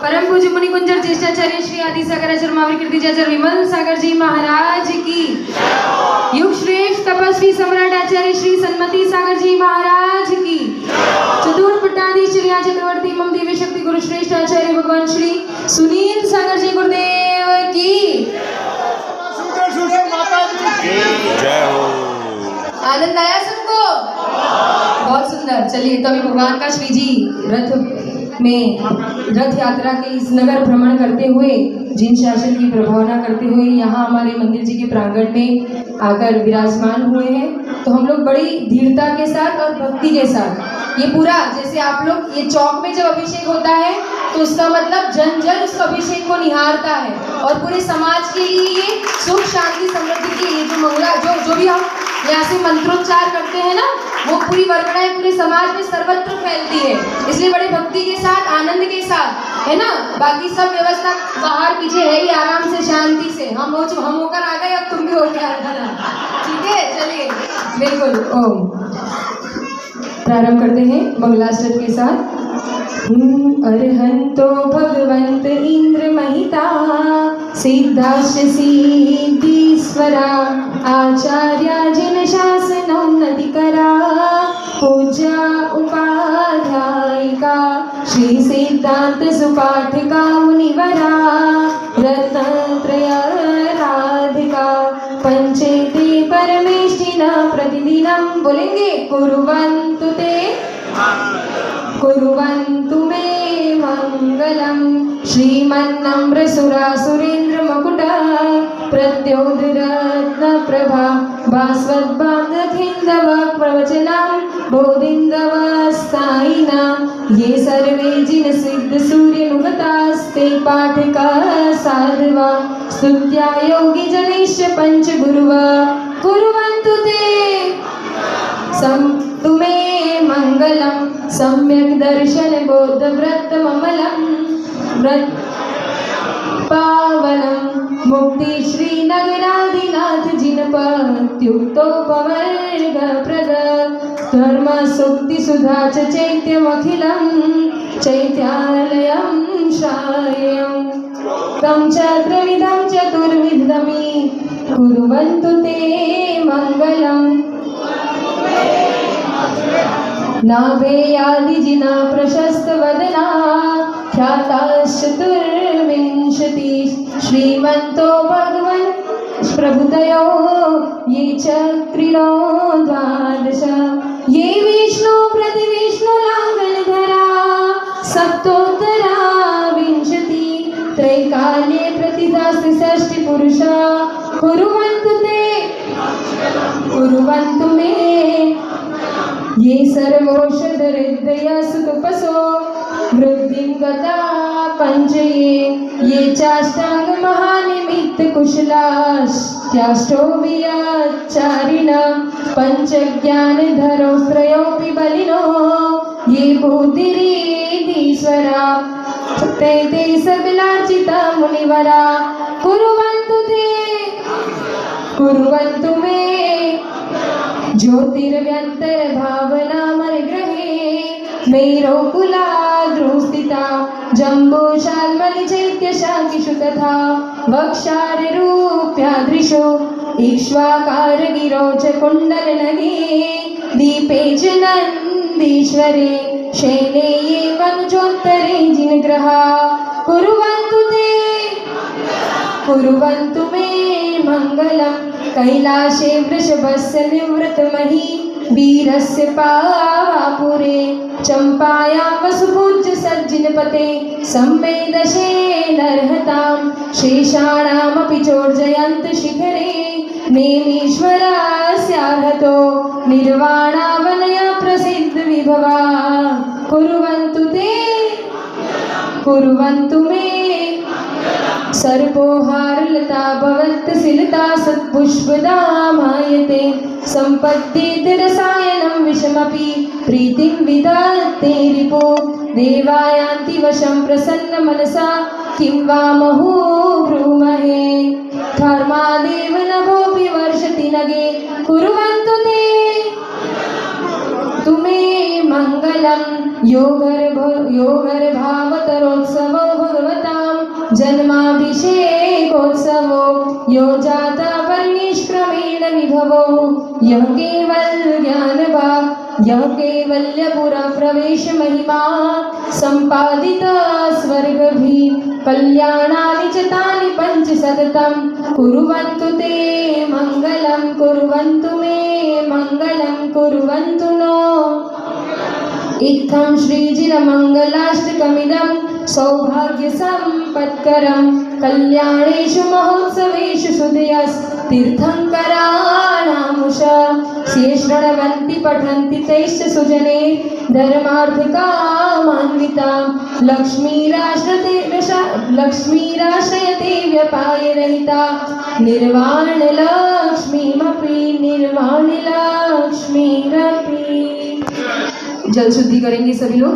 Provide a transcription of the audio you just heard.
परम पूज्य मुनि कुंजर ज्येष्ठाचार्य श्री आदि सागराचार्य महावीर कीर्तिचार्य विमल सागर जी महाराज की, युग श्रेष्ठ तपस्वी सम्राट आचार्य श्री सन्मति सागर जी महाराज की, चतुर पट्टाधीश्वरी चक्रवर्ती मम दिव्य शक्ति गुरु श्रेष्ठ आचार्य भगवान श्री सुनील सागर जी गुरुदेव की जय हो। आनंद आया सबको? बहुत सुंदर। चलिए तो अभी भगवान का श्री जी रथ यात्रा के इस नगर भ्रमण करते हुए, जिन शासन की प्रभावना करते हुए यहाँ हमारे मंदिर जी के प्रांगण में आकर विराजमान हुए हैं। तो हम लोग बड़ी दृढ़ता के साथ और भक्ति के साथ ये पूरा, जैसे आप लोग ये चौक में जब अभिषेक होता है तो उसका मतलब जन जन उस अभिषेक को निहारता है और पूरे समाज के लिए ये सुख शांति समृद्धि के लिए जो मंगला जो भी हम यहाँ से मंत्रोच्चार करते हैं ना, वो पूरी वर्गणाएं पूरे समाज में सर्वत्र फैलती है। इसलिए बड़े भक्ति के साथ, आनंद के साथ, है ना। बाकी सब व्यवस्था बाहर पीछे है ही, आराम से शांति से हम होकर आ गए, अब तुम भी होकर आ जाना, ठीक है। चलिए बिल्कुल ओम प्रारंभ करते हैं मंगलाष्टक के साथ। अर्हन्तो भगवन्त इंद्र महिता सिद्धाश्च सिद्धीश्वरा आचार्या जन शासनोन्नतिकरा पूजा उपाध्यायिका श्री सिद्धांत सुपाठिका मुनिवरा रत्नत्रय राधिका पंचेते परमेष्ठिना प्रतिदिनं बोलेंगे कुर्वन्तु मे मंगलम श्रीमन्नम्र सुरासुरेन्द्र मकुट प्रद्योतरत्न प्रभा भास्वद्भागखिन्दव प्रवचनं बोधिन्दवस्तायिना ये सर्वे जिन सिद्ध सूर्यनुगतास्ते पाठका साधवा स्तुत्या योगी जनैश्च पंचगुरुव कुर्वन्तु ते तुमे मंगलम सम्यक दर्शन बोध व्रत ममलम व्रत पावनम मुक्ति श्री नगराधिनाथ जिनपत्युक्तो पवर्ग प्रद धर्म सुक्ति सुधा च चैत्यमखिलं चैत्यालयं शायं तं च त्रिविधं चतुर्विधमि कुर्वन्तु ते मंगलम् नाभेयादिजिना प्रशस्त वदना ख्याताश्चतुर्विंशति श्रीमन्तो भगवन् प्रभुतयो ये चक्रिणो द्वादश ये विष्णु प्रतिविष्णु लाङ्गलधरा सप्तोत्तरा विंशति त्रैकाल्ये प्रतिदास्ति षष्टि पुरुषा कुर्वन्तु मे ये सर्वौषधहृदया सुतपसो वृद्धिं गता पञ्चये ये चाष्टांग महानिमित्त कुशलास्त्याष्टो विचारिणा पंचज्ञानधरो त्रयोऽपि बलिनो ये बुद्धिरीधीश्वरा ते सकलार्चिता मुनिवरा कुर्वन्तु मे ज्योतिर्व्यंतर भावना मर्ग्रहे मेरोकुलाद्रुस्थिता जम्बूशाल्मलि चैत्यशाकिषु तथा वक्षाररूप्यादृशो ईक्ष्वाकार गिरो च कुण्डलनगे दीपे च नन्दीश्वरे शैले ये वनुजोत्तरे जिनग्रहा कुर्वन्तु मे मंगलम् कैलाशे वृषभस्य निवृतमहि वीरस्य पावापुरे चम्पायां वसुपूज्य सज्जनपते संवेदशे नर्हतां शेषाणामपि चोर्जयन्त शिखरे नेमीश्वरस्यार्हतो निर्वाणावनया प्रसिद्ध विभवा कुर्वन्तु मे सर्पोहारलता भवत्सिलता सत्पुष्पदामायते सम्पद्येते रसायनं विषमपि प्रीतिं विदत्ते रिपो देवायान्ति वशं प्रसन्नमनसा किं वा मुहुर्ब्रूमहे धर्मादेव नभोऽपि वर्षति नगे कुर्वन्तु तुमे मंगलम योगर्भावतरोत्सवो भगवती जन्माभिषेकोत्सवो यो जाता परिनिष्क्रमेण विभवो यह केवल ज्ञानभाग यह कैवल्यपुरा प्रवेश महिमा संपादिता स्वर्गभी कल्याणानि च तानि पंच सततं कुर्वन्तु ते मंगलं कुर्वन्तु मे मंगलं कुर्वन्तु नो। इत्थं श्रीजिनमङ्गलाष्टकमिदं सौभाग्यसम्पत्करं कल्याणेषु महोत्सवेषु सुदयस्तीर्थङ्कराणामुषा ये शृण्वन्ति पठन्ति तैश्च सुजने धर्मार्थकामान्विता लक्ष्मीराश्रयते व्यपायरहिता निर्वाणलक्ष्मीमपि निर्वाणलक्ष्मीरपि। जल शुद्धि करेंगे सभी लोग।